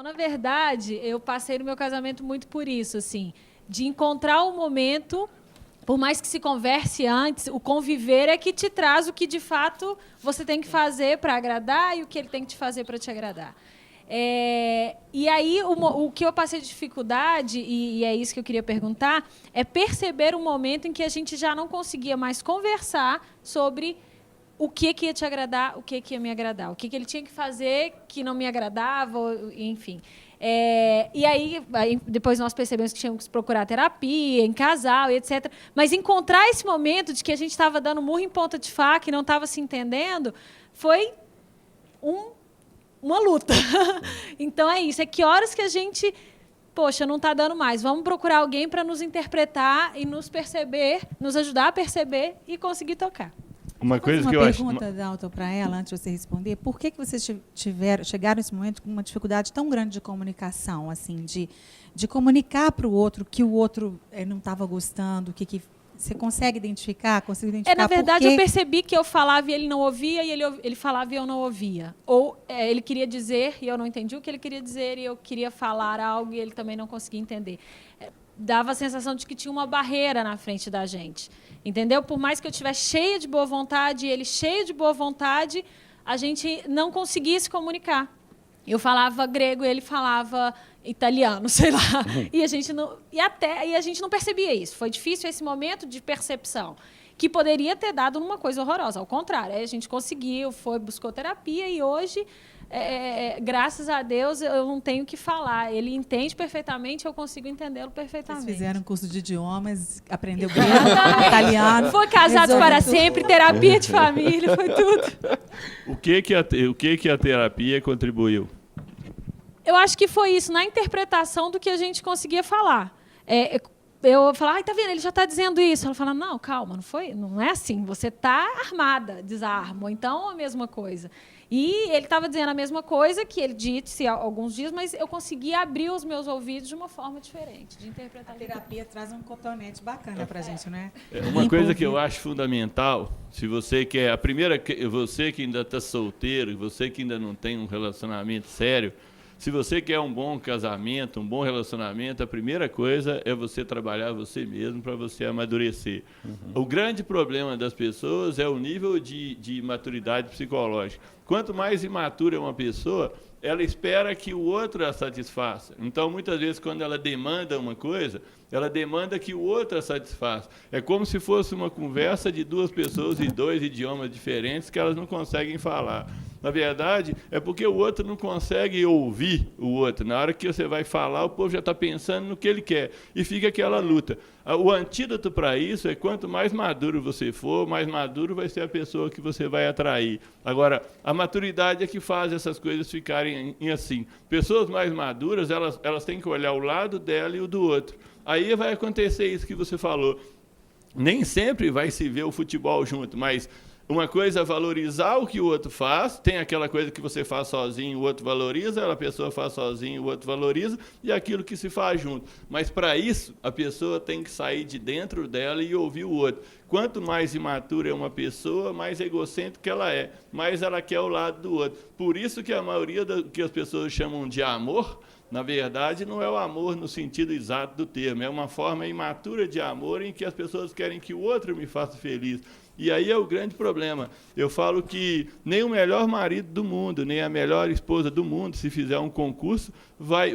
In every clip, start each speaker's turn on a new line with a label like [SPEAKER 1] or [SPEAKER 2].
[SPEAKER 1] Então, na verdade, eu passei no meu casamento muito por isso, assim, de encontrar um momento, por mais que se converse antes, o conviver é que te traz o que, de fato, você tem que fazer para agradar e o que ele tem que te fazer para te agradar. E aí, o que eu passei de dificuldade, e é isso que eu queria perguntar, é perceber um momento em que a gente já não conseguia mais conversar sobre o que ia te agradar, o que ia me agradar, o que ele tinha que fazer que não me agradava, enfim. E aí, depois nós percebemos que tínhamos que procurar terapia, em casal, etc. Mas encontrar esse momento de que a gente estava dando murro em ponta de faca e não estava se entendendo, foi uma luta. Então, é isso. É que horas que a gente... Poxa, não está dando mais. Vamos procurar alguém para nos interpretar e nos perceber, nos ajudar a perceber e conseguir tocar.
[SPEAKER 2] Uma coisa que eu acho...
[SPEAKER 3] Uma pergunta, Dalton, para ela, antes de você responder. Por que vocês chegaram nesse momento com uma dificuldade tão grande de comunicação, assim, de comunicar para o outro que o outro não estava gostando, que você consegue identificar? Consigo identificar?
[SPEAKER 1] Na verdade, eu percebi que eu falava e ele não ouvia, e ele falava e eu não ouvia. Ou ele queria dizer e eu não entendi o que ele queria dizer, e eu queria falar algo e ele também não conseguia entender. Dava a sensação de que tinha uma barreira na frente da gente. Entendeu? Por mais que eu estivesse cheia de boa vontade e ele cheio de boa vontade, a gente não conseguia se comunicar. Eu falava grego e ele falava italiano, sei lá. E a gente não percebia isso. Foi difícil esse momento de percepção, que poderia ter dado numa coisa horrorosa. Ao contrário, a gente conseguiu, buscou terapia e hoje, graças a Deus, eu não tenho o que falar. Ele entende perfeitamente, eu consigo entendê-lo perfeitamente.
[SPEAKER 3] Vocês fizeram um curso de idiomas, aprendeu grego, italiano.
[SPEAKER 1] Foi casados para sempre, terapia de família, foi tudo.
[SPEAKER 2] O que a terapia contribuiu?
[SPEAKER 1] Eu acho que foi isso, na interpretação do que a gente conseguia falar. Eu falava, tá vendo, ele já está dizendo isso. Ela fala, não, calma, não é assim, você está armada, desarma, ou então a mesma coisa. E ele estava dizendo a mesma coisa que ele disse há alguns dias, mas eu consegui abrir os meus ouvidos de uma forma diferente, de interpretar.
[SPEAKER 3] A terapia traz um cotonete bacana para a gente, né?
[SPEAKER 2] Uma coisa que eu acho fundamental, se você quer, você que ainda está solteiro, você que ainda não tem um relacionamento sério, se você quer um bom casamento, um bom relacionamento, a primeira coisa é você trabalhar você mesmo para você amadurecer. O grande problema das pessoas é o nível de maturidade psicológica. Quanto mais imatura é uma pessoa, ela espera que o outro a satisfaça. Então, muitas vezes, quando ela demanda uma coisa, ela demanda que o outro a satisfaça. É como se fosse uma conversa de duas pessoas em dois idiomas diferentes que elas não conseguem falar. Na verdade, é porque o outro não consegue ouvir o outro. Na hora que você vai falar, o povo já está pensando no que ele quer. E fica aquela luta. O antídoto para isso é quanto mais maduro você for, mais maduro vai ser a pessoa que você vai atrair. Agora, a maturidade é que faz essas coisas ficarem assim. Pessoas mais maduras, elas têm que olhar o lado dela e o do outro. Aí vai acontecer isso que você falou. Nem sempre vai se ver o futebol junto, mas uma coisa é valorizar o que o outro faz, tem aquela coisa que você faz sozinho, o outro valoriza, a pessoa faz sozinho, o outro valoriza, e aquilo que se faz junto. Mas, para isso, a pessoa tem que sair de dentro dela e ouvir o outro. Quanto mais imatura é uma pessoa, mais egocêntrica ela é, mais ela quer o lado do outro. Por isso que a maioria do que as pessoas chamam de amor, na verdade, não é o amor no sentido exato do termo, é uma forma imatura de amor em que as pessoas querem que o outro me faça feliz. E aí é o grande problema. Eu falo que nem o melhor marido do mundo, nem a melhor esposa do mundo, se fizer um concurso, vai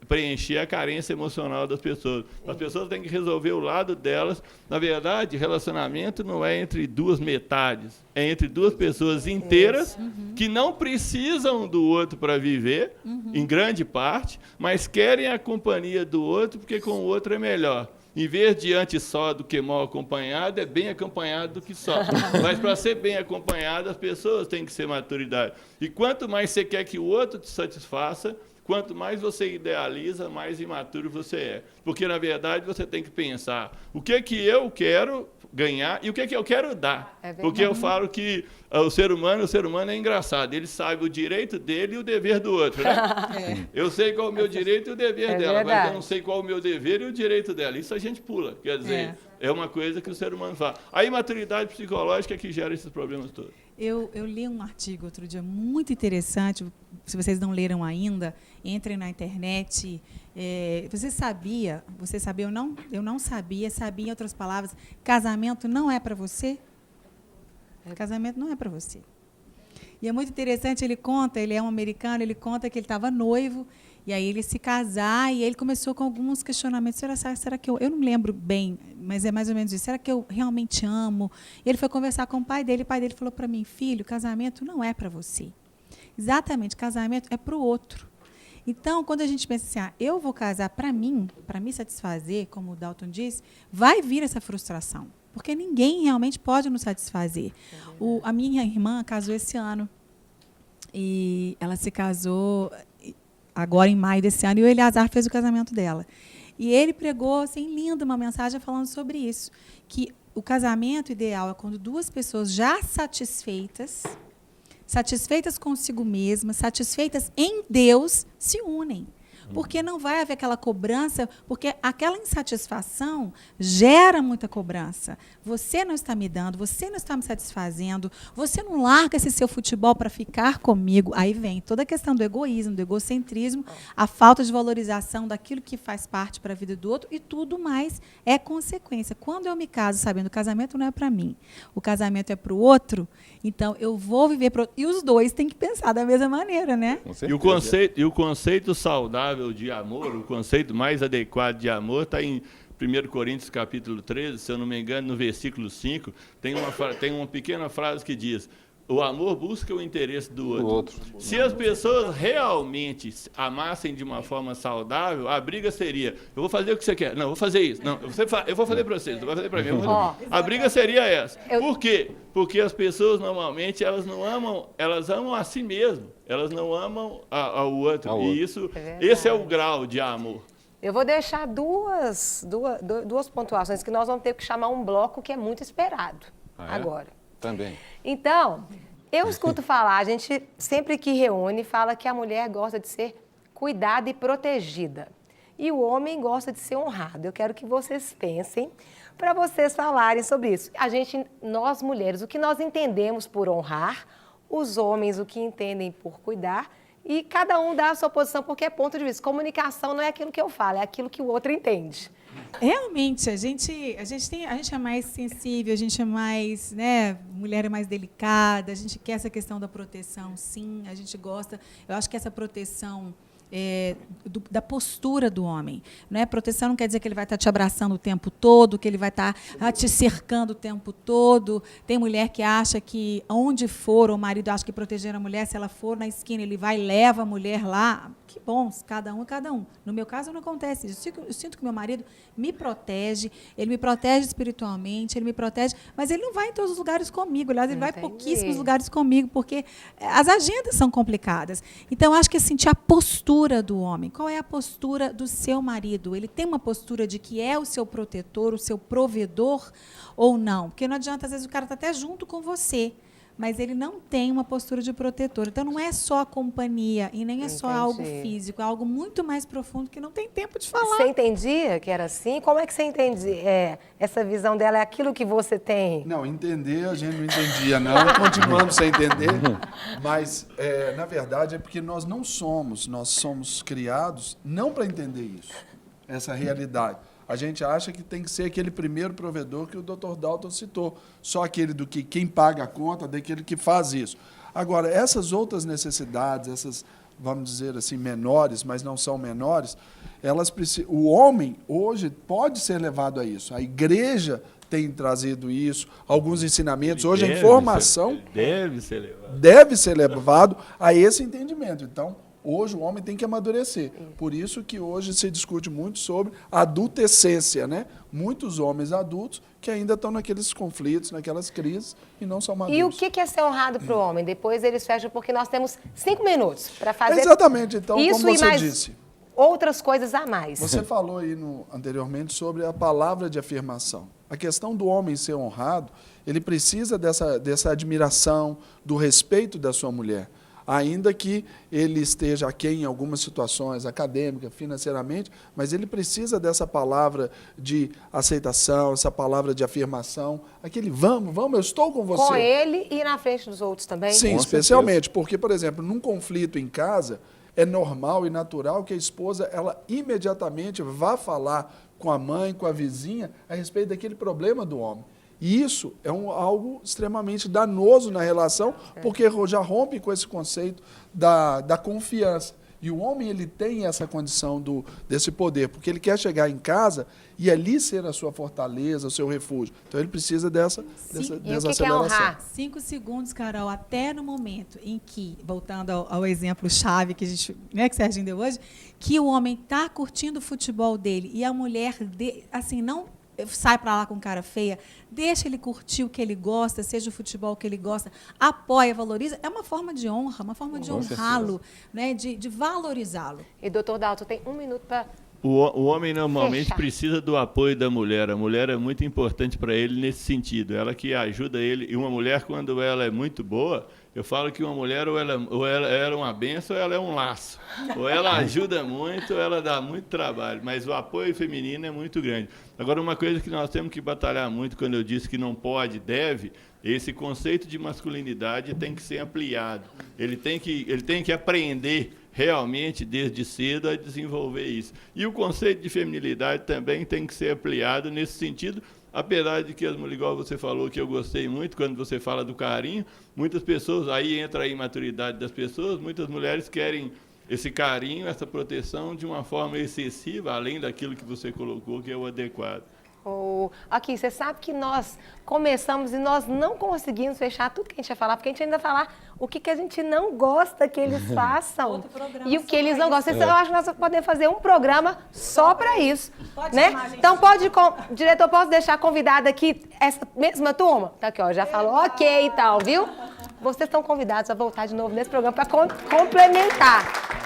[SPEAKER 2] preencher a carência emocional das pessoas. As pessoas têm que resolver o lado delas. Na verdade, relacionamento não é entre duas metades, é entre duas pessoas inteiras que não precisam do outro para viver, em grande parte, mas querem a companhia do outro porque com o outro é melhor. Em vez de antes só do que mal acompanhado, é bem acompanhado do que só. Mas para ser bem acompanhado, as pessoas têm que ser maturidade. E quanto mais você quer que o outro te satisfaça, quanto mais você idealiza, mais imaturo você é. Porque, na verdade, você tem que pensar o que eu quero ganhar e o que eu quero dar. Porque eu falo que o ser humano é engraçado. Ele sabe o direito dele e o dever do outro. Né? Eu sei qual é o meu direito e o dever dela, mas eu não sei qual é o meu dever e o direito dela. Isso a gente pula. Quer dizer, é uma coisa que o ser humano faz. A imaturidade psicológica é que gera esses problemas todos.
[SPEAKER 3] Eu li um artigo outro dia muito interessante. Se vocês não leram ainda, entrem na internet. Você sabia, eu não sabia, em outras palavras, casamento não é para você? Casamento não é para você. E é muito interessante, ele é um americano, ele conta que ele estava noivo, e aí ele se casar, e ele começou com alguns questionamentos. Será que eu não lembro bem, mas é mais ou menos isso. Será que eu realmente amo? E ele foi conversar com o pai dele falou para mim, filho, casamento não é para você. Exatamente, casamento é para o outro. Então, quando a gente pensa assim, eu vou casar para mim, para me satisfazer, como o Dalton disse, vai vir essa frustração. Porque ninguém realmente pode nos satisfazer. A minha irmã casou esse ano. E ela se casou agora em maio desse ano, e o Eleazar fez o casamento dela. E ele pregou, assim, lindo, uma mensagem falando sobre isso, que o casamento ideal é quando duas pessoas já satisfeitas consigo mesmas, satisfeitas em Deus, se unem. Porque não vai haver aquela cobrança, porque aquela insatisfação gera muita cobrança. Você não está me dando, você não está me satisfazendo, você não larga esse seu futebol para ficar comigo. Aí vem toda a questão do egoísmo, do egocentrismo, a falta de valorização daquilo que faz parte para a vida do outro, e tudo mais é consequência. Quando eu me caso sabendo que o casamento não é para mim, o casamento é para o outro, então eu vou viver para o outro. E os dois têm que pensar da mesma maneira, né?
[SPEAKER 2] E o conceito saudável de amor, o conceito mais adequado de amor está em 1 Coríntios capítulo 13, se eu não me engano, no versículo 5, tem uma pequena frase que diz: o amor busca o interesse do outro. Se as pessoas realmente amassem de uma forma saudável, a briga seria: eu vou fazer o que você quer. Não, eu vou fazer isso. Não, eu vou fazer para vocês, eu vou fazer para mim. A briga seria essa. Por quê? Porque as pessoas, normalmente, elas amam a si mesmas. Elas não amam ao outro. E esse é o grau de amor.
[SPEAKER 4] Eu vou deixar duas pontuações que nós vamos ter que chamar um bloco que é muito esperado agora.
[SPEAKER 5] Também.
[SPEAKER 4] Então, eu escuto falar, a gente sempre que reúne fala que a mulher gosta de ser cuidada e protegida. E o homem gosta de ser honrado. Eu quero que vocês pensem para vocês falarem sobre isso. Nós mulheres, o que nós entendemos por honrar, os homens o que entendem por cuidar, e cada um dá a sua posição porque é ponto de vista. Comunicação não é aquilo que eu falo, é aquilo que o outro entende.
[SPEAKER 3] Realmente, a gente é mais sensível, a gente é mais, mulher é mais delicada, a gente quer essa questão da proteção, sim, a gente gosta. Eu acho que essa proteção da postura do homem. Né? Proteção não quer dizer que ele vai estar te abraçando o tempo todo, que ele vai estar te cercando o tempo todo. Tem mulher que acha que, onde for, o marido acha que proteger a mulher, se ela for na esquina, ele vai e leva a mulher lá. Que bom, cada um é cada um. No meu caso, não acontece isso. Eu sinto que meu marido me protege, ele me protege espiritualmente, ele me protege, mas ele não vai em todos os lugares comigo. Aliás, ele vai em pouquíssimos lugares comigo, porque as agendas são complicadas. Então, acho que é sentir a postura do homem. Qual é a postura do seu marido? Ele tem uma postura de que é o seu protetor, o seu provedor ou não? Porque não adianta, às vezes, o cara está até junto com você, mas ele não tem uma postura de protetor. Então, não é só a companhia e nem é só algo físico, é algo muito mais profundo que não tem tempo de falar.
[SPEAKER 4] Você entendia que era assim? Como é que você entende? Essa visão dela é aquilo que você tem?
[SPEAKER 6] Não, entender a gente não entendia, não. Continuamos sem entender. Mas, na verdade, é porque nós somos criados não para entender isso, essa realidade. A gente acha que tem que ser aquele primeiro provedor que o Dr. Dalton citou. Só aquele do que quem paga a conta, daquele que faz isso. Agora, essas outras necessidades, essas, vamos dizer assim, menores, mas não são menores, o homem hoje pode ser levado a isso. A igreja tem trazido isso, alguns ensinamentos. Hoje a informação deve ser levado a esse entendimento. Então, hoje o homem tem que amadurecer. Por isso que hoje se discute muito sobre a adultescência, né? Muitos homens adultos que ainda estão naqueles conflitos, naquelas crises e não são maduros.
[SPEAKER 4] E o que é ser honrado para o homem? Depois eles fecham, porque nós temos 5 minutos para fazer
[SPEAKER 6] exatamente. Então,
[SPEAKER 4] isso,
[SPEAKER 6] como você
[SPEAKER 4] e mais
[SPEAKER 6] disse,
[SPEAKER 4] outras coisas a mais.
[SPEAKER 6] Você falou aí anteriormente sobre a palavra de afirmação. A questão do homem ser honrado, ele precisa dessa admiração, do respeito da sua mulher. ainda que ele esteja aquém em algumas situações, acadêmica, financeiramente, mas ele precisa dessa palavra de aceitação, essa palavra de afirmação, aquele vamos, eu estou com você.
[SPEAKER 4] Com ele e na frente dos outros também?
[SPEAKER 6] Sim,
[SPEAKER 2] Com
[SPEAKER 6] especialmente,
[SPEAKER 2] certeza.
[SPEAKER 6] porque, por exemplo, num conflito em casa, é normal e natural que a esposa, ela imediatamente vá falar com a mãe, com a vizinha, a respeito daquele problema do homem. E isso é algo extremamente danoso na relação, porque já rompe com esse conceito da confiança. E o homem, ele tem essa condição desse poder, porque ele quer chegar em casa e ali ser a sua fortaleza, o seu refúgio. Então, ele precisa dessa
[SPEAKER 4] E o que é
[SPEAKER 6] desaceleração.
[SPEAKER 4] honrar?
[SPEAKER 3] 5 segundos, Carol, até no momento em que, voltando ao exemplo chave que a gente, né, que o Serginho deu hoje, que o homem está curtindo o futebol dele e a mulher, assim, não sai para lá com cara feia, deixa ele curtir o que ele gosta, seja o futebol que ele gosta, apoia, valoriza, é uma forma de honra, uma forma de honrá-lo, né, de valorizá-lo.
[SPEAKER 4] E, doutor Dalto, tem 1 minuto para...
[SPEAKER 2] O homem normalmente
[SPEAKER 4] Fecha.
[SPEAKER 2] precisa do apoio da mulher. A mulher é muito importante para ele nesse sentido. Ela que ajuda ele. E uma mulher, quando ela é muito boa, eu falo que uma mulher ou ela é uma benção ou ela é um laço. Ou ela ajuda muito ou ela dá muito trabalho. Mas o apoio feminino é muito grande. Agora, uma coisa que nós temos que batalhar muito, quando eu disse que não pode, deve, esse conceito de masculinidade tem que ser ampliado. Ele tem que aprender realmente, desde cedo, a desenvolver isso. E o conceito de feminilidade também tem que ser ampliado nesse sentido, apesar de que, igual você falou, que eu gostei muito, quando você fala do carinho, muitas pessoas, aí entra a imaturidade das pessoas, muitas mulheres querem esse carinho, essa proteção de uma forma excessiva, além daquilo que você colocou, que é o adequado.
[SPEAKER 4] Aqui, você sabe que nós começamos e nós não conseguimos fechar tudo que a gente ia falar, porque a gente ainda vai falar o que a gente não gosta que eles façam
[SPEAKER 3] Outro programa
[SPEAKER 4] e o que
[SPEAKER 3] só
[SPEAKER 4] eles
[SPEAKER 3] pra
[SPEAKER 4] não
[SPEAKER 3] isso.
[SPEAKER 4] gostam. Eu acho que nós podemos fazer um programa só para isso.
[SPEAKER 3] Pode
[SPEAKER 4] Né?
[SPEAKER 3] chamar a gente.
[SPEAKER 4] Então, diretor, posso deixar convidada aqui essa mesma turma? Tá aqui, ó, já falou ok e tal, viu? Vocês estão convidados a voltar de novo nesse programa para complementar.